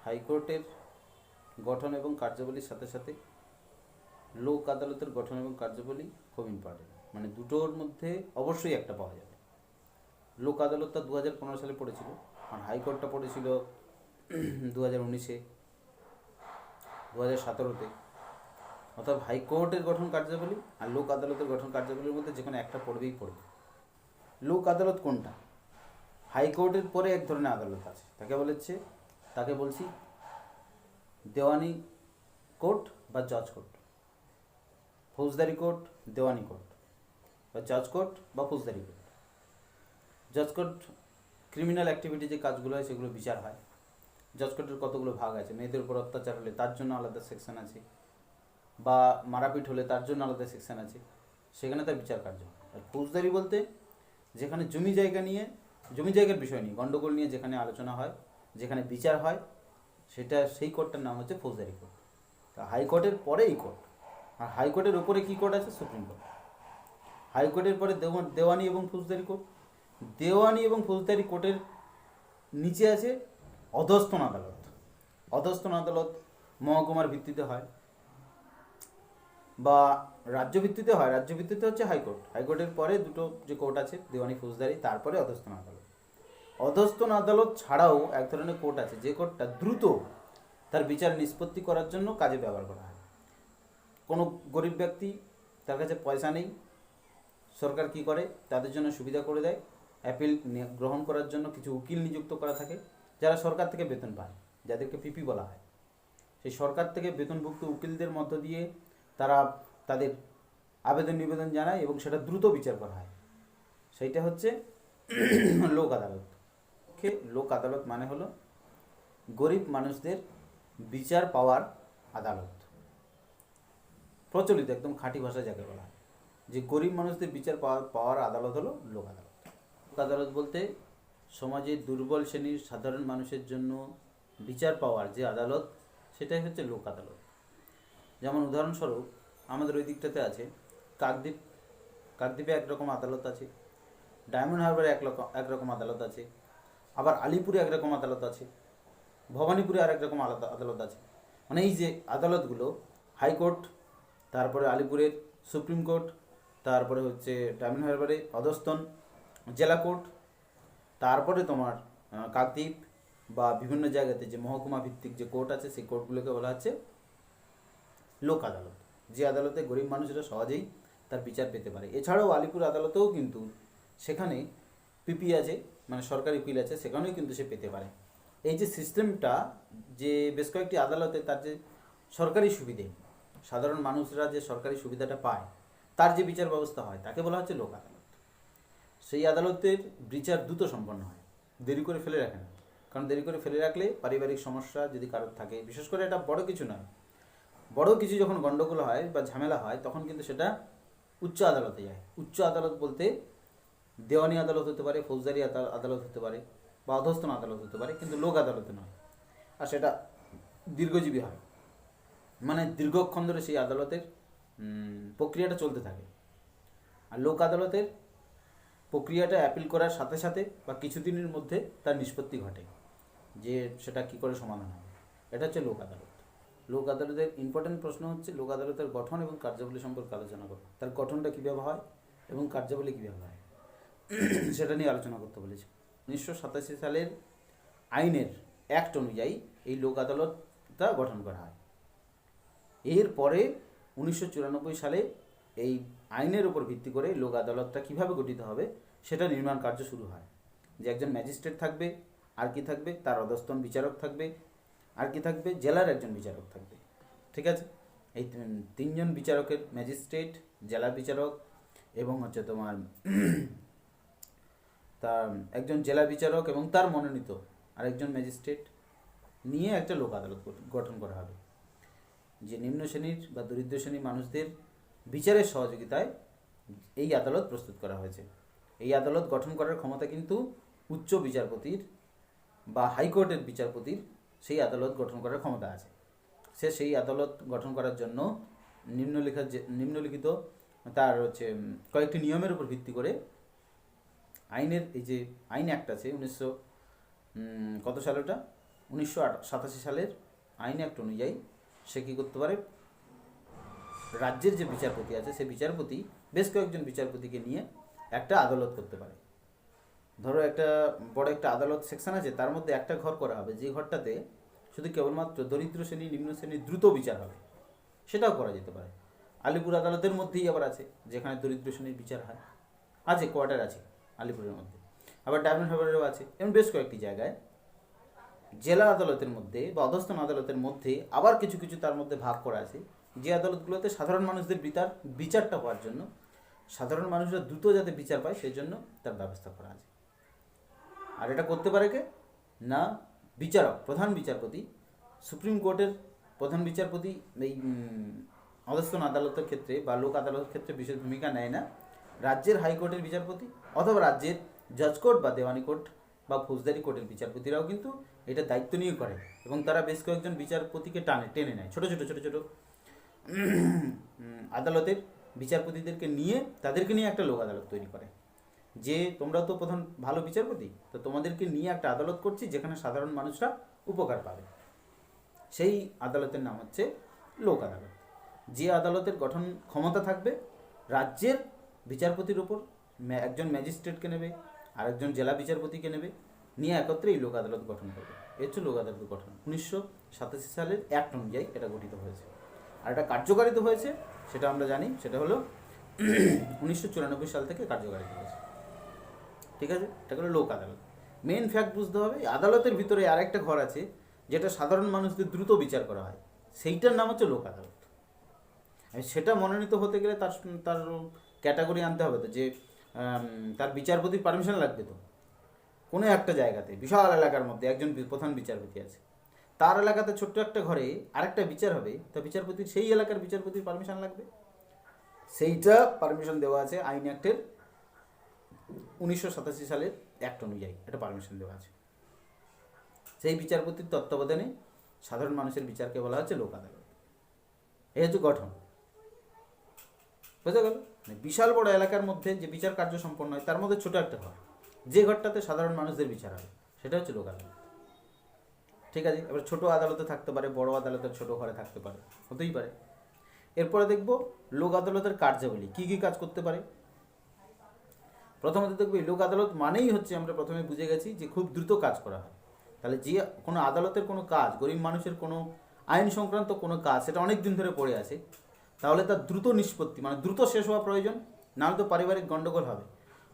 হাইকোর্টের গঠন এবং কার্যাবলীর সাথে সাথে লোক আদালতের গঠন এবং কার্যাবলী খুব ইম্পর্টেন্ট, মানে দুটোর মধ্যে অবশ্যই একটা পাওয়া যাবে। লোক আদালতটা 2015 সালে পড়েছিল, আর হাইকোর্টটা পড়েছিল 2019-এ, 2017-তে। অর্থাৎ হাইকোর্টের গঠন কার্যাবলী আর লোক আদালতের গঠন কার্যাবলীর মধ্যে যে কোনো একটা পড়বেই পড়বে। লোক আদালত কোনটা? হাইকোর্টের পরে এক ধরনের আদালত আছে, তাকে বলছি দেওয়ানি কোর্ট বা জজ কোর্ট, ফৌজদারি কোর্ট, দেওয়ানি কোর্ট, বা জজ কোর্ট বা ফৌজদারি কোর্ট। জজ কোর্ট ক্রিমিনাল অ্যাক্টিভিটি যে কাজগুলো হয় সেগুলো বিচার হয়। জজ কোর্টের কতগুলো ভাগ আছে, মেয়েদের উপর অত্যাচার হলে তার জন্য আলাদা সেকশন আছে, বা মারাপিট হলে তার জন্য আলাদা সেকশন আছে, সেখানে তার বিচার কার্য হয়। আর ফৌজদারি বলতে যেখানে জমি জায়গার বিষয় নিয়ে, গণ্ডগোল নিয়ে যেখানে আলোচনা হয়, যেখানে বিচার হয়, সেই কোর্টটার নাম হচ্ছে ফৌজদারি কোর্ট। তা হাইকোর্টের পরে এই কোর্ট, আর হাইকোর্টের ওপরে কী কোর্ট আছে? Supreme court. হাইকোর্টের পরে দেওয়ানি এবং ফৌজদারি কোর্ট। দেওয়ানি এবং ফৌজদারি কোর্টের নিচে আছে অধস্তন আদালত। অধস্তন আদালত মহকুমার ভিত্তিতে হয় বা রাজ্য ভিত্তিতে হয়। রাজ্য ভিত্তিতে হচ্ছে হাইকোর্ট। হাইকোর্টের পরে দুটো যে কোর্ট আছে, দেওয়ানি, ফৌজদারি, তারপরে অধস্তন আদালত। অধস্তন আদালত ছাড়াও এক ধরনের কোর্ট আছে, যে কোর্টটা দ্রুত তার বিচার নিষ্পত্তি করার জন্য কাজে ব্যবহার করা হয়। কোনো গরিব ব্যক্তি, তার কাছে পয়সা নেই, সরকার কি করে, তাদের জন্য সুবিধা করে দেয়। অ্যাপিল গ্রহণ করার জন্য কিছু উকিল নিযুক্ত করা থাকে, যারা সরকার থেকে বেতন পায়, যাদেরকে পিপি বলা হয়। সেই সরকার থেকে বেতনভুক্ত উকিলদের মধ্য দিয়ে তারা তাদের আবেদন নিবেদন জানায় এবং সেটা দ্রুত বিচার করা হয়। সেইটা হচ্ছে লোক আদালত। লোক আদালত মানে হলো গরিব মানুষদের বিচার পাওয়ার আদালত। প্রচলিত একদম খাঁটি ভাষা যাকে বলা হয়, যে গরিব মানুষদের বিচার পাওয়ার আদালত হলো লোক আদালত। লোক আদালত বলতে সমাজের দুর্বল শ্রেণীর সাধারণ মানুষের জন্য বিচার পাওয়ার যে আদালত, সেটাই হচ্ছে লোক আদালত। যেমন উদাহরণস্বরূপ আমাদের ওই দিকটাতে আছে কাকদ্বীপে একরকম আদালত আছে, ডায়মন্ড হারবারে একরকম আদালত আছে, আবার আলিপুরে একরকম আদালত আছে, ভবানীপুরে আর একরকম আলাদা আদালত আছে। মানে এই যে আদালতগুলো, হাইকোর্ট, তারপরে আলিপুরের সুপ্রিম কোর্ট, তারপরে হচ্ছে ডায়মন্ড হারবারে অধস্তন জেলা কোর্ট, তারপরে তোমার কাকদ্বীপ বা বিভিন্ন জায়গাতে যে মহকুমা ভিত্তিক যে কোর্ট আছে, সেই কোর্টগুলোকে বলা হচ্ছে লোক আদালত, যে আদালতে গরিব মানুষরা সহজেই তার বিচার পেতে পারে। এছাড়াও আলিপুর আদালতেও কিন্তু সেখানে পিপি আছে, মানে সরকারি উকিল আছে, সেখানেও কিন্তু সে পেতে পারে। এই যে সিস্টেমটা, যে বেশ কয়েকটি আদালতে তার যে সরকারি সুবিধে, সাধারণ মানুষরা যে সরকারি সুবিধাটা পায়, তার যে বিচার ব্যবস্থা হয়, তাকে বলা হচ্ছে লোক আদালত। সেই আদালতের বিচার দ্রুত সম্পন্ন হয়, দেরি করে ফেলে রাখে না। কারণ দেরি করে ফেলে রাখলে পারিবারিক সমস্যা যদি কারোর থাকে, বিশেষ করে এটা বড় কিছু নয়, বড় কিছু যখন গণ্ডগোল হয় বা ঝামেলা হয়, তখন কিন্তু সেটা উচ্চ আদালতে যায়। উচ্চ আদালত বলতে দেওয়ানি আদালত হতে পারে, ফৌজদারি আদালত হতে পারে, বা অধস্তন আদালত হতে পারে, কিন্তু লোক আদালতে নয়। আর সেটা দীর্ঘজীবী হয়, মানে দীর্ঘক্ষণ ধরে সেই আদালতের প্রক্রিয়াটা চলতে থাকে। আর লোক আদালতের প্রক্রিয়াটা অ্যাপিল করার সাথে সাথে বা কিছুদিনের মধ্যে তার নিষ্পত্তি ঘটে, যে সেটা কী করে সমাধান হবে। এটা হচ্ছে লোক আদালত। লোক আদালতের ইম্পর্টেন্ট প্রশ্ন হচ্ছে লোক আদালতের গঠন এবং কার্যাবলী সম্পর্কে আলোচনা করো। তার গঠনটা কীভাবে হয় এবং কার্যাবলী কীভাবে হয়, সেটা নিয়ে আলোচনা করতে বলেছি। 1987 সালের আইনের অ্যাক্ট অনুযায়ী এই লোক আদালতটা গঠন করা হয়। এরপরে 1994 সালে এই আইনের উপর ভিত্তি করে লোক আদালতটা কীভাবে গঠিত হবে সেটা নির্মাণ কার্য শুরু হয়। যে একজন ম্যাজিস্ট্রেট থাকবে, আর কি থাকবে, তার অধস্তন বিচারক থাকবে, আর কি থাকবে, জেলার একজন বিচারক থাকবে। ঠিক আছে, এই তিনজন বিচারকের, ম্যাজিস্ট্রেট, জেলা বিচারক এবং হচ্ছে তোমার তার একজন জেলা বিচারক এবং তার মনোনীত আরেকজন ম্যাজিস্ট্রেট নিয়ে একটা লোক আদালত গঠন করা হবে, যে নিম্ন শ্রেণীর বা দরিদ্র শ্রেণীর মানুষদের বিচারের সহযোগিতায় এই আদালত প্রস্তুত করা হয়েছে। এই আদালত গঠন করার ক্ষমতা কিন্তু উচ্চ বিচারপতির বা হাইকোর্টের বিচারপতির সেই আদালত গঠন করার ক্ষমতা আছে। সে সেই আদালত গঠন করার জন্য নিম্নলিখিত তার হচ্ছে কয়েকটি নিয়মের উপর ভিত্তি করে আইনের, এই যে আইন অ্যাক্ট আছে 1900 কত সাল, ওটা 1987 সালের আইন অ্যাক্ট অনুযায়ী সে কী করতে পারে, রাজ্যের যে বিচারপতি আছে সে বিচারপতি বেশ কয়েকজন বিচারপতিকে নিয়ে একটা আদালত করতে পারে। ধরো একটা বড় একটা আদালত সেকশন আছে, তার মধ্যে একটা ঘর করা হবে, যে ঘরটাতে শুধু কেবলমাত্র দরিদ্র শ্রেণী, নিম্ন শ্রেণীর দ্রুত বিচার হবে, সেটাও করা যেতে পারে। আলিপুর আদালতের মধ্যেই আবার আছে যেখানে দরিদ্র শ্রেণীর বিচার হয়, আছে কোয়ার্টার আছে আলিপুরের মধ্যে, আবার ডায়মন্ড হারবারেও আছে। এমন বেশ কয়েকটি জায়গায় জেলা আদালতের মধ্যে বা অধস্তন আদালতের মধ্যে আবার কিছু কিছু তার মধ্যে ভাগ করা আছে, যে আদালতগুলোতে সাধারণ মানুষদের বিচারটা হওয়ার জন্য, সাধারণ মানুষরা দ্রুত যাতে বিচার পায় সেই জন্য তার ব্যবস্থা করা আছে। আর এটা করতে পারে কে না, বিচারক, প্রধান বিচারপতি। সুপ্রিম কোর্টের প্রধান বিচারপতি এই অধস্তন আদালতের ক্ষেত্রে বা লোক আদালতের ক্ষেত্রে বিশেষ ভূমিকা নেয় না। রাজ্যের হাইকোর্টের বিচারপতি অথবা রাজ্যের জজ কোর্ট বা দেওয়ানি কোর্ট বা ফৌজদারি কোর্টের বিচারপতিরাও কিন্তু এটা দায়িত্ব নিয়ে করে, এবং তারা বেশ কয়েকজন বিচারপতিকে টেনে নেয়, ছোট ছোট আদালতের বিচারপতিদেরকে নিয়ে, তাদেরকে নিয়ে একটা লোক আদালত তৈরি করে, যে তোমরা তো প্রধান ভালো বিচারপতি, তো তোমাদেরকে নিয়ে একটা আদালত করছি যেখানে সাধারণ মানুষরা উপকার পাবে। সেই আদালতের নাম হচ্ছে লোক আদালত। যে আদালতের গঠন ক্ষমতা থাকবে রাজ্যের বিচারপতির ওপর, একজন ম্যাজিস্ট্রেটকে নেবে আর একজন জেলা বিচারপতিকে নেবে, নিয়ে একত্রে এই লোক আদালত গঠন করবে। এ হচ্ছে লোক আদালত গঠন। 1987 সালের অ্যাক্ট অনুযায়ী এটা গঠিত হয়েছে। আর এটা কার্যকারিত হয়েছে সেটা আমরা জানি, সেটা হলো 1994 সাল থেকে কার্যকারিত হয়েছে। ঠিক আছে, এটা হলো লোক আদালত। মেন ফ্যাক্ট বুঝতে হবে, আদালতের ভিতরে আরেকটা ঘর আছে যেটা সাধারণ মানুষদের দ্রুত বিচার করা হয়, সেইটার নাম হচ্ছে লোক আদালত। সেটা মনোনীত হতে গেলে তার তার ক্যাটাগরি আনতে হবে, তো যে তার বিচারপতির পারমিশন লাগবে। তো কোনো একটা জায়গাতে বিশাল এলাকার মধ্যে একজন প্রধান বিচারপতি আছে, তার এলাকাতে ছোট্ট একটা ঘরে আরেকটা বিচার হবে, তা বিচারপতির সেই এলাকার বিচারপতির পারমিশন লাগবে। সেইটা পারমিশন দেওয়া আছে আইন অ্যাক্টের 1987 সালের অ্যাক্ট অনুযায়ী, এটা পারমিশন দেওয়া আছে। সেই বিচারপতির তত্ত্বাবধানে সাধারণ মানুষের বিচারকে বলা হচ্ছে লোক আদালত। এই হচ্ছে গঠন, বুঝতে গেল? বিশাল বড় এলাকার মধ্যে যে বিচার কার্য সম্পন্ন হয় তার মধ্যে ছোট একটা ঘর, যে ঘরটাতে সাধারণ মানুষদের বিচার হয়, সেটা হচ্ছে লোক আদালত। ঠিক আছে, এবার ছোট আদালতে থাকতে পারে, বড় আদালতের ছোট ঘরে থাকতে পারে, হতেই পারে। এরপরে দেখব লোক আদালতের কার্যাবলী, কি কি কাজ করতে পারে। প্রথমত দেখব লোক আদালত মানেই হচ্ছে, আমরা প্রথমে বুঝে গেছি যে খুব দ্রুত কাজ করা হয়। তাহলে যে কোনো আদালতের কোনো কাজ, গরিব মানুষের কোনো আইন সংক্রান্ত কোনো কাজ, সেটা অনেক দিন ধরে পড়ে আছে, তাহলে তার দ্রুত নিষ্পত্তি, মানে দ্রুত শেষ হওয়া প্রয়োজন, নাহলে তো পারিবারিক গণ্ডগোল হবে।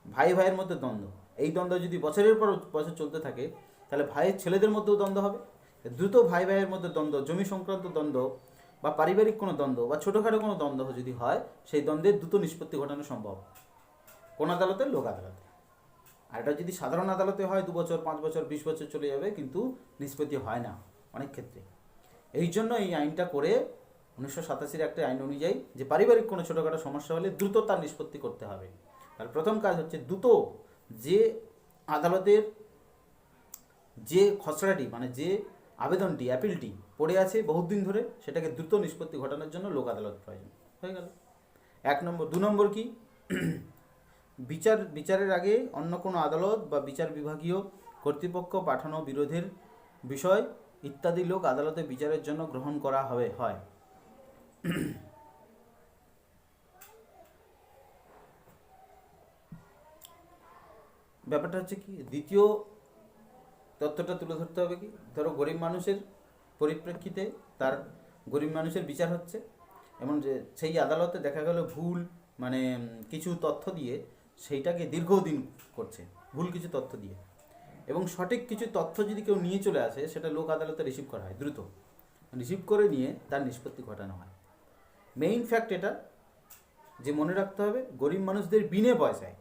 ভাই ভাইয়ের মধ্যে দ্বন্দ্ব, এই দ্বন্দ্ব যদি বছরের পর বছর চলতে থাকে তাহলে ভাইয়ের ছেলেদের মধ্যেও দ্বন্দ্ব হবে। দ্রুত ভাই ভাইয়ের মধ্যে দ্বন্দ্ব, জমি সংক্রান্ত দ্বন্দ্ব বা পারিবারিক কোনো দ্বন্দ্ব বা ছোটোখাটো কোনো দ্বন্দ্ব যদি হয়, সেই দ্বন্দ্বের দ্রুত নিষ্পত্তি ঘটানো সম্ভব কোন আদালতে? লোক আদালতে। আর এটা যদি সাধারণ আদালতে হয় 2 বছর, 5 বছর, 20 বছর চলে যাবে, কিন্তু নিষ্পত্তি হয় না অনেক ক্ষেত্রে। এই জন্য এই আইনটা করে 1987 একটা আইন অনুযায়ী যে পারিবারিক কোনো ছোটোখাটো সমস্যা হলে দ্রুত তার নিষ্পত্তি করতে হবে। তার প্রথম কাজ হচ্ছে দ্রুত যে আদালতের যে খসড়াটি, মানে যে আবেদনটি, অ্যাপিলটি পড়ে আছে বহুদিন ধরে, সেটাকে দ্রুত নিষ্পত্তি ঘটানোর জন্য লোক আদালত প্রয়োজন। হয়ে গেল 1 নম্বর। 2 নম্বর কি, বিচারের আগে অন্য কোনো আদালত বা বিচার বিভাগীয় কর্তৃপক্ষ পাঠানো বিরোধের বিষয় ইত্যাদি লোক আদালতে বিচারের জন্য গ্রহণ করা হয়। ব্যাপারটা হচ্ছে কি, দ্বিতীয় তথ্যটা তুলে ধরতে হবে কি, ধরো গরিব মানুষের পরিপ্রেক্ষিতে তার গরিব মানুষের বিচার হচ্ছে, এমন যে সেই আদালতে দেখা গেল ভুল, মানে কিছু তথ্য দিয়ে সেইটাকে দীর্ঘদিন করছে, ভুল কিছু তথ্য দিয়ে, এবং সঠিক কিছু তথ্য যদি কেউ নিয়ে চলে আসে, সেটা লোক আদালতে রিসিভ করা হয়, দ্রুত রিসিভ করে নিয়ে তার নিষ্পত্তি ঘটানো হয়। মেইন ফ্যাক্ট এটা যে মনে রাখতে হবে, গরিব মানুষদের বিনে পয়সায়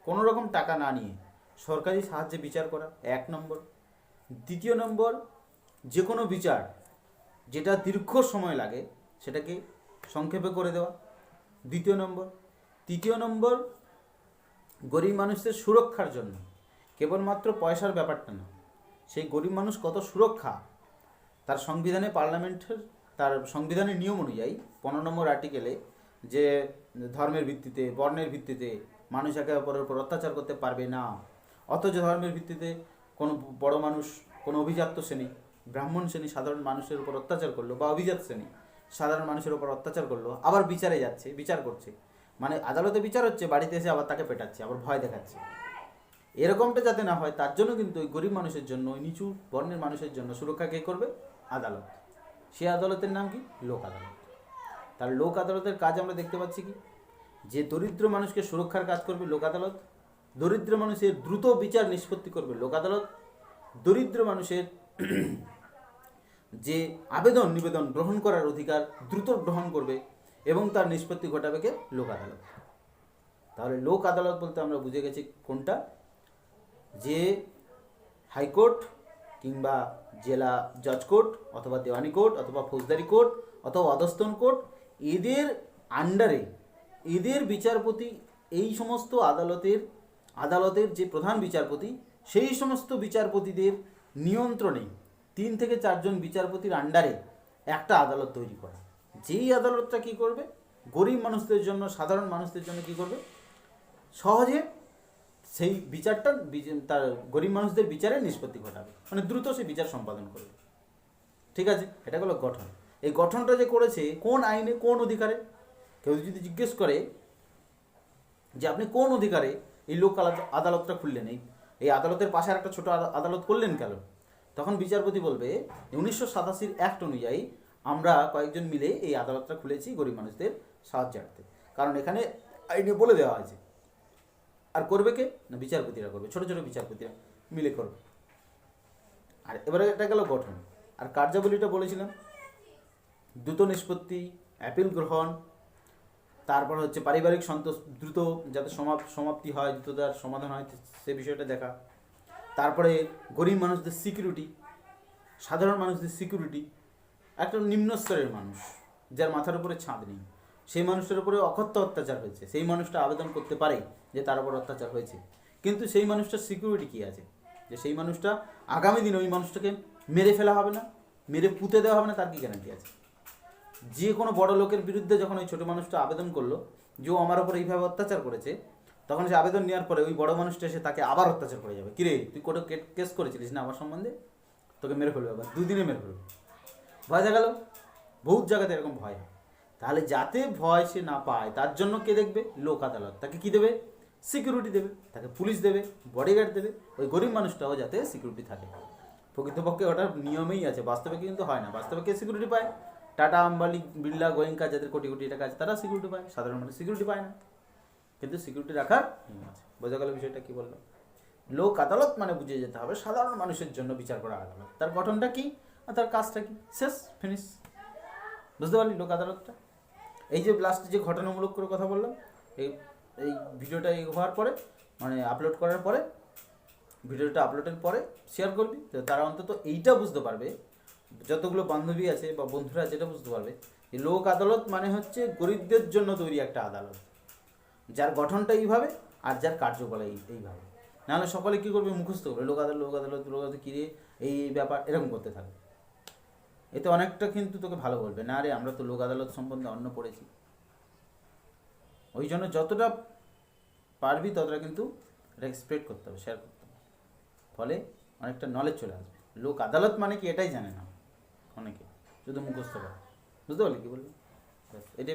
কোনো রকম টাকা না নিয়ে সরকারি সাহায্যে বিচার করা 1 নম্বর। 2 নম্বর, যে কোনো বিচার যেটা দীর্ঘ সময় লাগে সেটাকে সংক্ষেপে করে দেওয়া 2 নম্বর। 3 নম্বর, গরিব মানুষদের সুরক্ষার জন্য কেবলমাত্র পয়সার ব্যাপারটা না, সেই গরিব মানুষ কত সুরক্ষা তার সংবিধানে, পার্লামেন্টের তার সংবিধানের নিয়ম অনুযায়ী 15 নম্বর আর্টিকেলে যে ধর্মের ভিত্তিতে, বর্ণের ভিত্তিতে মানুষ একে অপরের উপর অত্যাচার করতে পারবে না, অথচ ধর্মের ভিত্তিতে কোনো বড় মানুষ, কোনো অভিজাত শ্রেণী ব্রাহ্মণ শ্রেণী সাধারণ মানুষের উপর অত্যাচার করলো, বা অভিজাত শ্রেণী সাধারণ মানুষের উপর অত্যাচার করলো, আবার বিচারে যাচ্ছে, বিচার করছে, মানে আদালতে বিচার হচ্ছে, বাড়িতে এসে আবার তাকে পেটাচ্ছে, আবার ভয় দেখাচ্ছে। এরকমটা যাতে না হয় তার জন্য কিন্তু ওই গরিব মানুষের জন্য, ওই নিচু বর্ণের মানুষের জন্য সুরক্ষা কে করবে? আদালত। সে আদালতের নাম কি? লোক আদালত। তার লোক আদালতের কাজ আমরা দেখতে পাচ্ছি কি, যে দরিদ্র মানুষকে সুরক্ষার কাজ করবে লোক আদালত, দরিদ্র মানুষের দ্রুত বিচার নিষ্পত্তি করবে লোক আদালত, দরিদ্র মানুষের যে আবেদন নিবেদন গ্রহণ করার অধিকার দ্রুত গ্রহণ করবে এবং তার নিষ্পত্তি ঘটাবে কে? লোক আদালত। তাহলে লোক আদালত বলতে আমরা বুঝে গেছি কোনটা, যে হাইকোর্ট কিংবা জেলা জজ কোর্ট অথবা দেওয়ানি কোর্ট অথবা ফৌজদারি কোর্ট অথবা অধস্তন কোর্ট, এদের আন্ডারে এদের বিচারপতি, এই সমস্ত আদালতের যে প্রধান বিচারপতি, সেই সমস্ত বিচারপতিদের নিয়ন্ত্রণে 3 থেকে 4 জন বিচারপতির আন্ডারে একটা আদালত তৈরি করা। যেই আদালতটা কি করবে? গরিব মানুষদের জন্য, সাধারণ মানুষদের জন্য কি করবে? সহজে সেই বিচারটা তার গরিব মানুষদের বিচারে নিষ্পত্তি ঘটাবে, মানে দ্রুত সে বিচার সম্পাদন করবে। ঠিক আছে, এটা হলো গঠন। এই গঠনটা যে করেছে কোন আইনে, কোন অধিকারে? কেউ যদি জিজ্ঞেস করে যে আপনি কোন অধিকারে এই লোক আদালতটা খুললেন, এই আদালতের পাশে একটা ছোট আদালত করলেন কেন? তখন বিচারপতি বলবে 1987 অ্যাক্ট অনুযায়ী আমরা কয়েকজন মিলে এই আদালতটা খুলেছি গরিব মানুষদের সাহায্যার্থে, কারণ এখানে আইনে বলে দেওয়া হয়েছে। আর করবে কে? না বিচারপতিরা করবে, ছোট ছোট বিচারপতিরা মিলে করবে। আর এবারে এটা গেল গঠন। আর কার্যাবলীটা বলেছিলাম, দ্রুত নিষ্পত্তি, অ্যাপিল গ্রহণ, তারপর হচ্ছে পারিবারিক সন্তোষ দ্রুত যাতে সমাপ্তি হয়, দ্রুত তার সমাধান হয় সে বিষয়টা দেখা। তারপরে গরিব মানুষদের সিকিউরিটি, সাধারণ মানুষদের সিকিউরিটি, একটা নিম্ন স্তরের মানুষ যার মাথার উপরে ছাদ নেই, সেই মানুষটার উপরে অকথ্য অত্যাচার হয়েছে, সেই মানুষটা আবেদন করতে পারে যে তার উপর অত্যাচার হয়েছে, কিন্তু সেই মানুষটার সিকিউরিটি কী আছে? যে সেই মানুষটা আগামী দিনে ওই মানুষটাকে মেরে ফেলা হবে না, মেরে পুঁতে দেওয়া হবে না, তার কি গ্যারান্টি আছে? যে কোনো বড় লোকের বিরুদ্ধে যখন ওই ছোটো মানুষটা আবেদন করলো যে ও আমার ওপর এইভাবে অত্যাচার করেছে, তখন সে আবেদন নেওয়ার পরে ওই বড় মানুষটা এসে তাকে আবার অত্যাচার করে যাবে, কিরে তুই কোর্টে কেস করেছিলিস না আমার সম্বন্ধে, তোকে মেরে ফেলবে, আবার 2 দিনে মেরে ফেলবে। ভয় দেখা গেল, বহুত জায়গাতে এরকম ভয় হয়। তাহলে যাতে ভয় সে না পায় তার জন্য কে দেখবে? লোক আদালত। তাকে কি দেবে? সিকিউরিটি দেবে, তাকে পুলিশ দেবে, বডিগার্ড দেবে, ওই গরিব মানুষটাও যাতে সিকিউরিটি থাকে। প্রকৃতপক্ষে ওটার নিয়মেই আছে, বাস্তবে কিন্তু হয় না। বাস্তবে কে সিকিউরিটি পায়? টাটা, আম্বানি, বিড়লা, গোয়েঙ্কা, যাদের কোটি কোটি টাকা আছে তারা সিকিউরিটি পায়, সাধারণ মানুষ সিকিউরিটি পায় না। কিন্তু সিকিউরিটি রাখার নিয়ম আছে। বোঝা গেল বিষয়টা কি বললাম? লোক আদালত মানে বুঝে যেতে হবে সাধারণ মানুষের জন্য বিচার করা আদালত। তার গঠনটা কি আর তার কাজটা কি, শেষ, ফিনিশ। বুঝতে পারলি লোক আদালতটা? এই যে লাস্টে যে ঘটনামূলক করে কথা বললাম, এই ভিডিওটা হওয়ার পরে, মানে আপলোড করার পরে, ভিডিওটা আপলোডের পরে শেয়ার করবি, তো তারা অন্তত এইটা বুঝতে পারবে, যতগুলো বান্ধবী আছে বা বন্ধুরা আছে এটা বুঝতে পারবে যে লোক আদালত মানে হচ্ছে গরিবদের জন্য তৈরি একটা আদালত, যার গঠনটা এইভাবে আর যার কার্যকলাপ এইভাবে। নাহলে সকলে কী করবে? মুখস্থ করবে লোক আদালত, লোক আদালত, লোক আদালত, কী রে এই ব্যাপার, এরকম করতে থাকবে। এতে অনেকটা কিন্তু তোকে ভালো বলবে না, আরে আমরা তো লোক আদালত সম্বন্ধে অন্য পড়েছি। ওই জন্য যতটা পারবি ততটা কিন্তু এটা স্প্রেড করতে হবে, শেয়ার করতে হবে, ফলে অনেকটা নলেজ চলে আসবে। লোক আদালত মানে কি এটাই জানে না অনেকে, শুধু মুখস্থ করে। বুঝতে পারলি কী বলবি? এটাই।